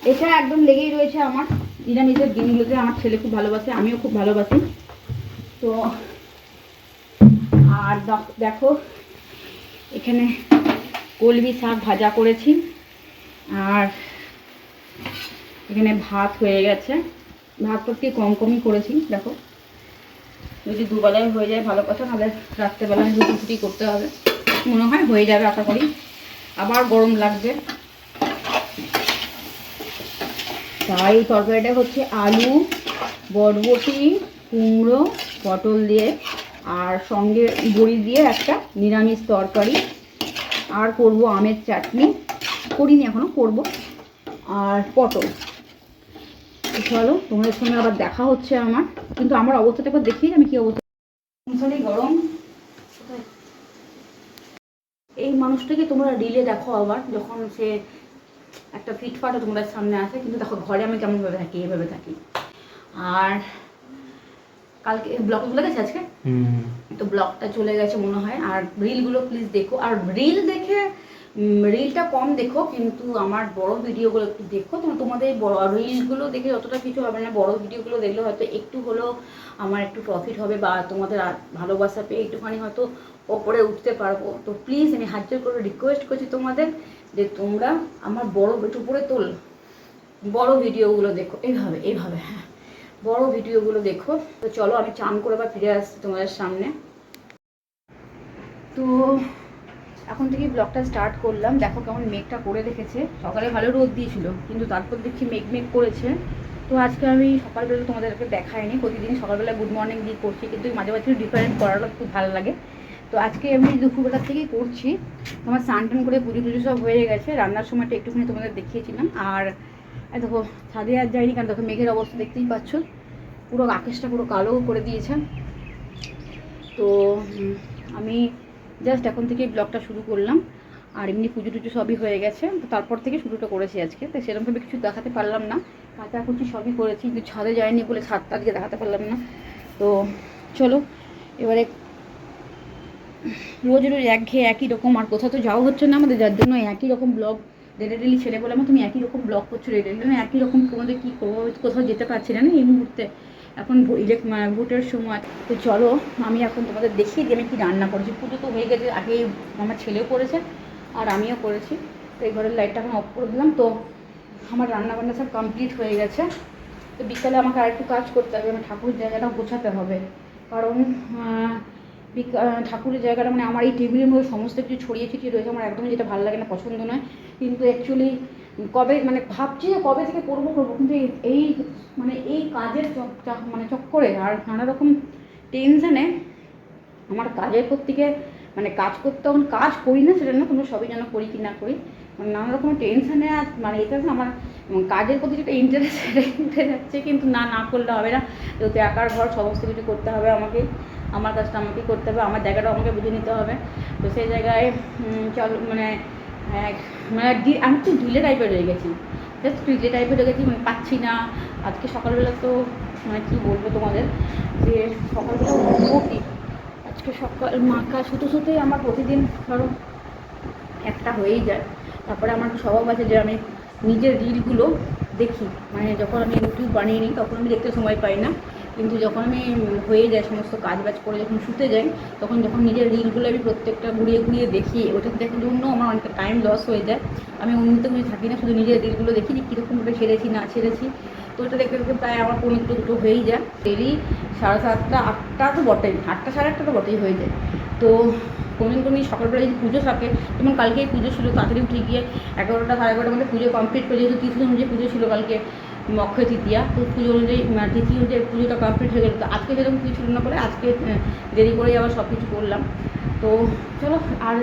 এটা একদম লেগেই রয়েছে আমার নিরামিষের দিনগুলোতে। আমার ছেলে খুব ভালোবাসে, আমিও খুব ভালোবাসি। তো আর দেখো এখানে কলমি শাক ভাজা করেছি, আর এখানে ভাত হয়ে গেছে। ভাতটা কি কম কমই করেছি, দেখো যদি দুবেলায় হয়ে যায় ভালো কথা, নাহলে রাত্রেবেলায় রুটি ফুটি করতে হবে। মনে হয় হয়ে যাবে আশা করি, আবার গরম লাগবে। তাই তরকারিটা হচ্ছে আলু, বরবটি, কুমড়ো, পটল দিয়ে, আর সঙ্গে বড়ি দিয়ে একটা নিরামিষ তরকারি, আর করব আমের চাটনি, করিনি এখনও, করব, আর পটল। চলো তোমাদের সঙ্গে আবার দেখা হচ্ছে আমার, কিন্তু আমার অবস্থাটা একবার দেখিয়ে আমি কি অবস্থা। গরম। এই মানুষটাকে তোমরা রিলে দেখো আবার, যখন সে একটা ফিটফাটও তোমাদের সামনে আসে, কিন্তু দেখো ঘরে আমি কেমনভাবে থাকি, এভাবে থাকি। আর কালকে ব্লগ চলে গেছে আজকে, তো ব্লগটা চলে গেছে মনে হয়। আর রিলগুলো প্লিজ দেখো, আর রিল দেখে রিলটা কম দেখো, কিন্তু আমার বড় ভিডিওগুলো একটু দেখো। তোমাদের বড় রিলগুলো দেখে যতটা কিছু হবে না, বড় ভিডিওগুলো দেখলে হয়তো একটু হলেও আমার একটু প্রফিট হবে, বা তোমাদের ভালোবাসা পেয়ে একটুখানি হয়তো ওপরে উঠতে পারবো। তো প্লিজ আমি হাত জোর করে রিকোয়েস্ট করছি তোমাদের, যে তোমরা আমার বড় একটু উপরে তোল বড় ভিডিওগুলো দেখো, এইভাবে এইভাবে, হ্যাঁ বড় ভিডিওগুলো দেখো। তো চলো আমি চান করে আবার ফিরে আসছি তোমাদের সামনে। তো এখন থেকেই ব্লগটা স্টার্ট করলাম। দেখো কেমন মেঘটা করে রেখেছে, সকালে ভালো রোদ দিয়েছিল, কিন্তু তারপর দেখছি মেঘ মেঘ করেছে। তো আজকে আমি সকালবেলা তোমাদেরকে দেখাইনি, প্রতিদিন সকালবেলা গুড মর্নিং দিয়ে করছি, কিন্তু মাঝে মাঝে ডিফারেন্ট করাটা খুব ভালো লাগে। তো আজকে আমি দুপুরবেলা থেকেই করছি। তোমার স্নান টান করে পুজো টুজো সব হয়ে গেছে, রান্নার সময়টা একটুখানি তোমাদের দেখিয়েছিলাম। আর দেখো ছাদে আর যাইনি, কারণ দেখো মেঘের অবস্থা দেখতেই পাচ্ছ, পুরো আকাশটা পুরো কালো করে দিয়েছে। তো আমি জাস্ট এখন থেকে ব্লগটা শুরু করলাম, আর এমনি পুজো টুজো সবই হয়ে গেছে, তো তারপর থেকে শুরুটা করেছি আজকে। তো সেরকমভাবে কিছু দেখাতে পারলাম না, কাচাকুচি সবই করেছি, কিন্তু ছাদে যায়নি বলে ছাদটা আজকে দেখাতে পারলাম না। তো চলো এবারে, রোজ রোজ একঘেয়ে একই রকম, আর কোথাও তো যাওয়া হচ্ছে না আমাদের, যার জন্য একই রকম ব্লগ ডেলি ছেলে বলে আমার তুমি একই রকম ব্লগ করছো ডেলি, একই রকম তোমাদের কী করবো, কোথাও যেতে পারছি না এই মুহূর্তে, এখন ভোটের সময়। তো চলো আমি এখন তোমাদের দেখিয়ে দিই আমি কি রান্না করেছি। পুজো তো হয়ে গেছে, আগে আমার ছেলেও করেছে আর আমিও করেছি। তো এই ঘরের লাইটটা এখন অফ করে দিলাম। তো আমার রান্নাবান্না সব কমপ্লিট হয়ে গেছে। তো বিকালে আমাকে আরেকটু কাজ করতে হবে, আমার ঠাকুর জায়গাটা গোছাতে হবে, কারণ ঠাকুরের জায়গাটা মানে আমার এই টেবিলের মধ্যে সমস্ত কিছু ছড়িয়ে ছিটিয়ে রয়েছে, আমার একদমই যেটা ভালো লাগে না, পছন্দ নয়। কিন্তু অ্যাকচুয়ালি কবে মানে ভাবছি যে কবে থেকে করবো, কিন্তু এই মানে এই কাজের মানে চক্করে আর নানা রকম টেনশানে আমার কাজের থেকে মানে কাজ করতে, তখন কাজ করি না সেটা না, তোমরা সবই যেন করি কি না করি, মানে নানা রকম টেনশানে আর মানে এটা আমার কাজের প্রতি যেটা ইন্টারেস্ট উঠে যাচ্ছে, কিন্তু না করলে হবে না, যেহেতু একার ঘর সমস্ত কিছু করতে হবে আমাকে, আমার কাজটা আমাকেই করতে হবে, আমার জায়গাটাও আমাকে বুঝে নিতে হবে। তো সেই জায়গায় চল মানে মানে আমি একটু ঢিলে টাইপের রয়ে গেছি, জাস্ট ঢিলে টাইপের রয়ে গেছি, মানে পাচ্ছি না। আজকে সকালবেলা তো মানে কী বলবো তোমাদের, যে সকালবেলা উঠি, আজকে সকাল কাজ শুতেই আমার প্রতিদিন ধরো একটা হয়েই যায়। তারপরে আমার স্বভাব আছে যে আমি নিজের রিলগুলো দেখি, মানে যখন আমি ইউটিউব বানিয়ে নিই তখন আমি দেখতে সময় পাই না, কিন্তু যখন আমি হয়ে যায় সমস্ত কাজ বাজ করে যখন শুতে যাই, তখন যখন নিজের রিলগুলো আমি প্রত্যেকটা ঘুরিয়ে দেখি, ওটা দেখার জন্য আমার অনেকটা টাইম লস হয়ে যায়। আমি অন্যতে কিছু থাকি না, শুধু নিজের রিলগুলো দেখি যে কীরকমভাবে ছেড়েছি না ছেড়েছি। তো ওটা দেখতে দেখতে প্রায় আমার 1-2 হয়েই যায় ডেলি, 7:30 8টা তো বটেই, 8টা 8:30 তো বটেই হয়ে যায়। তো কোনোদিন সকালবেলা যদি পুজো থাকে, যেমন কালকে পুজো ছিল, তাড়াতাড়ি উঠে গিয়ে 11টা 11:30 মধ্যে পুজো কমপ্লিট করে, যেহেতু তিথি অনুযায়ী পুজো ছিল কালকে, অক্ষয় তৃতীয়া, তো পুজো অনুযায়ী তিথি অনুযায়ী পুজোটা কমপ্লিট হয়ে গেল। তো আজকে সেরকম কিছু ছিল না বলে আজকে দেরি করেই আবার সব কিছু করলাম। তো চলো, আর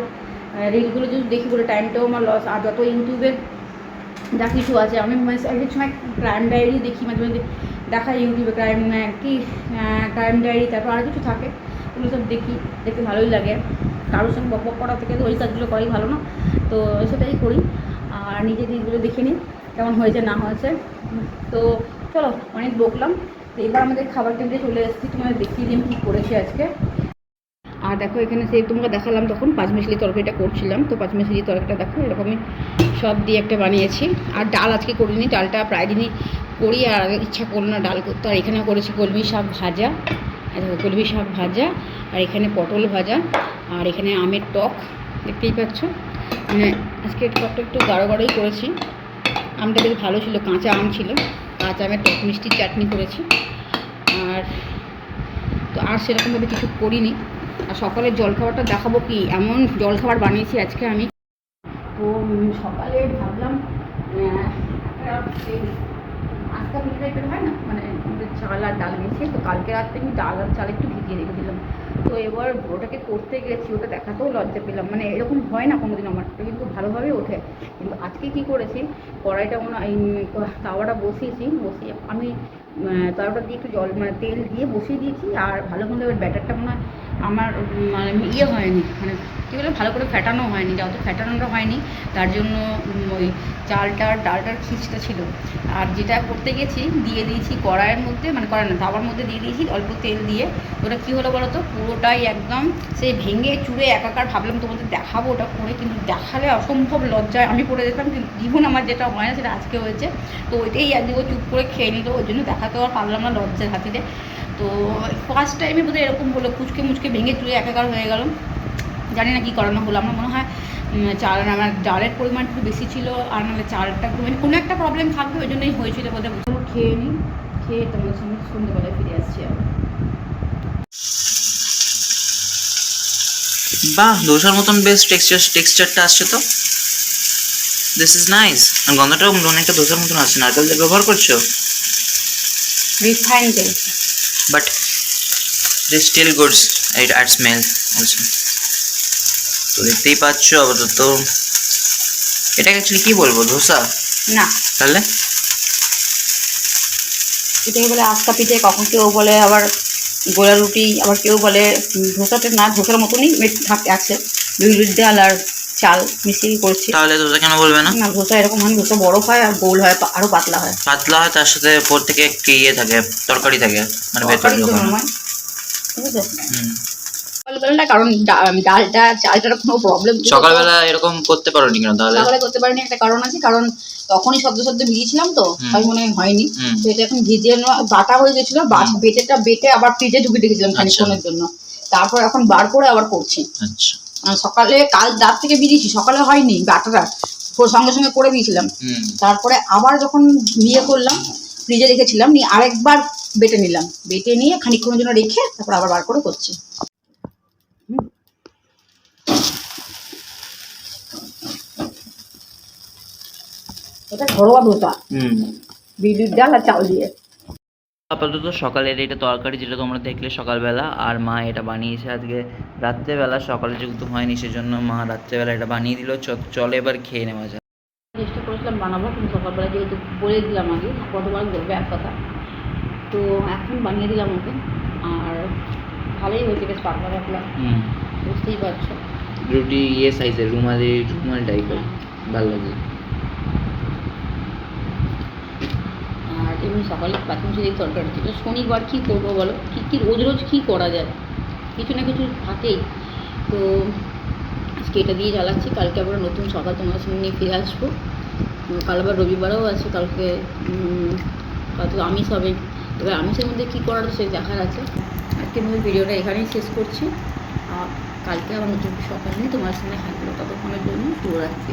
রিলগুলো যদি দেখি বলে টাইমটাও আমার লস। আর যত ইউটিউবের যা কিছু আছে, আমি এক সময় ক্রাইম ডায়েরি দেখি, মাঝে মাঝে দেখা ইউটিউবে ক্রাইম ডায়েরি, তারপর আরও কিছু থাকে, ওগুলো সব দেখতে ভালোই লাগে। কারোর সঙ্গে বক করা থেকে তো ওই কাজগুলো করাই ভালো না, তো সেটাই করি। আর নিজের দিকগুলো দেখে নিই কেমন হয়েছে না হয়েছে। তো চলো অনেক বকলাম, তো এবার আমাদের খাবার টেবিলে চলে এসেছি, তোমাদের দেখিয়ে দিই আমি কী করেছি আজকে। আর দেখো এখানে সেই তোমাকে দেখালাম তখন পাঁচমিশালি তরকারিটা করছিলাম, তো পাঁচমিশালি তরকারিটা দেখো এরকমই সব দিয়ে একটা বানিয়েছি। আর ডাল আজকে করিনি, ডালটা প্রায় দিনই করি আর ইচ্ছা করলো না ডাল করতে। আর এখানে করেছি কলমি শাক ভাজা, দেখো কলমি শাক ভাজা, আর এখানে পটল ভাজা, আর এখানে আমের টক দেখতেই পাচ্ছ। মানে আজকে টকটা একটু গাঢ় গাঢ়ই করেছি, আমটা বেশ ভালো ছিল, কাঁচা আম ছিল, কাঁচা আমের টক মিষ্টির চাটনি করেছি। আর তো আর সেরকমভাবে কিছু করিনি। আর সকালের জলখাবারটা দেখাবো কি এমন জলখাবার বানিয়েছি আজকে আমি। তো সকালে ভাবলাম আজকা পিঠে টাইপের হয় না, মানে চাল আর ডাল মিশিয়ে, তো কালকে রাত্রে আমি ডাল আর চাল একটু ভিজিয়ে রেখে দিলাম। তো এবার ওটাকে করতে গেছি, ওটা দেখাতেও লজ্জা পেলাম, মানে এরকম হয় না কোনোদিন আমার, কিন্তু ভালোভাবে ওঠে। কিন্তু আজকে কি করেছি, কড়াইটা তাওয়াটা বসিয়েছি, বসিয়ে আমি তাওয়াটা দিয়ে একটু জল মানে তেল দিয়ে বসিয়ে দিয়েছি। আর ভালো মতো এবার ব্যাটারটা মনে হয় আমার মানে ইয়ে হয়নি, মানে কী বলে ভালো করে ফ্যাটানো হয়নি, যত ফ্যাটানোটা হয়নি তার জন্য ওই চালটার ডালটার খিচটা ছিল। আর যেটা করতে গেছি দিয়ে দিয়েছি কড়াইয়ের মধ্যে, মানে কড়াই না তাওয়ার মধ্যে দিয়ে দিয়েছি অল্প তেল দিয়ে। ওটা কী হলো বলো তো, পুরোটাই একদম সেই ভেঙে চুড়ে একাকার। ভাবলাম তোমাদের দেখাবো ওটা করে, কিন্তু দেখালে অসম্ভব লজ্জায় আমি পড়ে যেতাম, কিন্তু জীবন আমার যেটা হয় না সেটা আজকে হয়েছে। তো ওইটাই আজকে ও চুপ করে খেয়ে নিল, ওই জন্য দেখাতেও আর পারলাম না লজ্জার হাতিতে। তো ফার্স্ট টাইমে বোধহয় এরকম হলো, কুচকে মুচকে ভেঙে চুড়ে একাকার হয়ে গেল। জানি না কী করানো হলো, আমার মনে হয় চাল আমার ডালের পরিমাণ একটু বেশি ছিল, আর নাহলে চালটা একটু মানে কোনো একটা প্রবলেম থাকবে, ওই জন্যই হয়েছিল বোধহয়। খেয়ে নিই, খেয়ে তোমাদের সঙ্গে সন্ধ্যেবেলায় ফিরে আসছি আবার। বাহ, ধোসার মতন বেশ টেক্সচারটা আসছে তো। This is nice. আর গন্ধটাও অনেকটা ধোসার মতন আসছে। নারকেল তেল ব্যবহার করছো? রিফাইন তেল, but this still goods, it add smell also. তো দেখতেই পাচ্ছ আপাতত এটাকে অ্যাকচুয়ালি কী বলবো, ধোসা না তাহলে এটাকে বলে আস্তা পিঠে, কখন কেউ বলে আবার গোলা রুটি, আবার কেউ বলে ধোসাটা না, ধোসার মতনই আছে, বিউলির ডাল আর চাল মিশিয়ে করছি। তাহলে ধোসা কেন বলবে না? না ধোসা এরকম হয়, ধোসা বড় হয় আর গোল হয়, আরও পাতলা হয়। পাতলা হয়, তার সাথে উপর থেকে একটু ইয়ে থাকে, তরকারি থাকে, মানে ভেতরে ঢোকানো। ঠিক আছে। সকালবেলা না, কারণ ডালটা চালটার কোনো প্রবলেম, সকালবেলা এরকম করতে পারোনি কেন তাহলে? সকালে করতে পারিনি একটা কারণ আছে, কারণ তখনই শব্দ ভিজিয়েছিলাম, তো তাই মনে হয় হয়নি। তো এটা এখন ভিজিয়ে বাটা হয়ে গেছিল, বেটে আবার ফ্রিজে ঢুকে রেখেছিলাম খানিকক্ষণের জন্য, তারপর এখন বার করে আবার করছি। আচ্ছা, সকালে কাল রাত থেকে ভিজিয়েছি, সকালে হয়নি বাটাটা, সঙ্গে সঙ্গে করে দিয়েছিলাম। তারপরে আবার যখন ইয়ে করলাম, ফ্রিজে রেখেছিলাম, নিয়ে আরেকবার বেটে নিলাম, বেটে নিয়ে খানিকক্ষণের জন্য রেখে তারপর আবার বার করে করছি। এটা ঘরোয়া ধোসা, বিউলির ডাল আর চাল দিয়ে। আপাতত সকালের এটা তরকারি যেটা তোমরা দেখলে সকালবেলা, আর মা এটা বানিয়েছে আজকে রাত্রেবেলা। সকালে যেহেতু হয়নি সেজন্য মা রাত্রেবেলা এটা বানিয়ে দিল। চলে এবার খেয়ে নেওয়া যায়। চেষ্টা করেছিলাম বানাবো, কিন্তু সকালবেলা যেহেতু বলে দিলাম আগে, কতবার বলবে এক কথা, তো এখন বানিয়ে দিলাম ওকে। আর ভালোই হয়েছে, বেশ পাতলা পাতলা, বুঝতেই পারছো, রুটি ইয়ে সাইজের, রুমাল টাইপের, ভালো লাগে। আর এমনি সকালে পাঁচমিশালি তরকারি ছিল। শনিবার কী করবো বলো, কী রোজ রোজ কী করা যায়, কিছু না কিছু থাকেই। তো আজকে এটা দিয়ে জ্বালাচ্ছি, কালকে আবার নতুন সকাল তোমার সঙ্গে নিয়ে ফিরে আসবো। কাল আবার রবিবারও আছে, কালকে তো আমিষ হবে। এবার আমিষের মধ্যে কী করার সে দেখার আছে। আজকে আমি ভিডিওটা এখানেই শেষ করছি, আর কালকে আবার নতুন সকাল নিয়ে তোমার সঙ্গে হাঁটবো। ততক্ষণের জন্য শুরু রাখছি।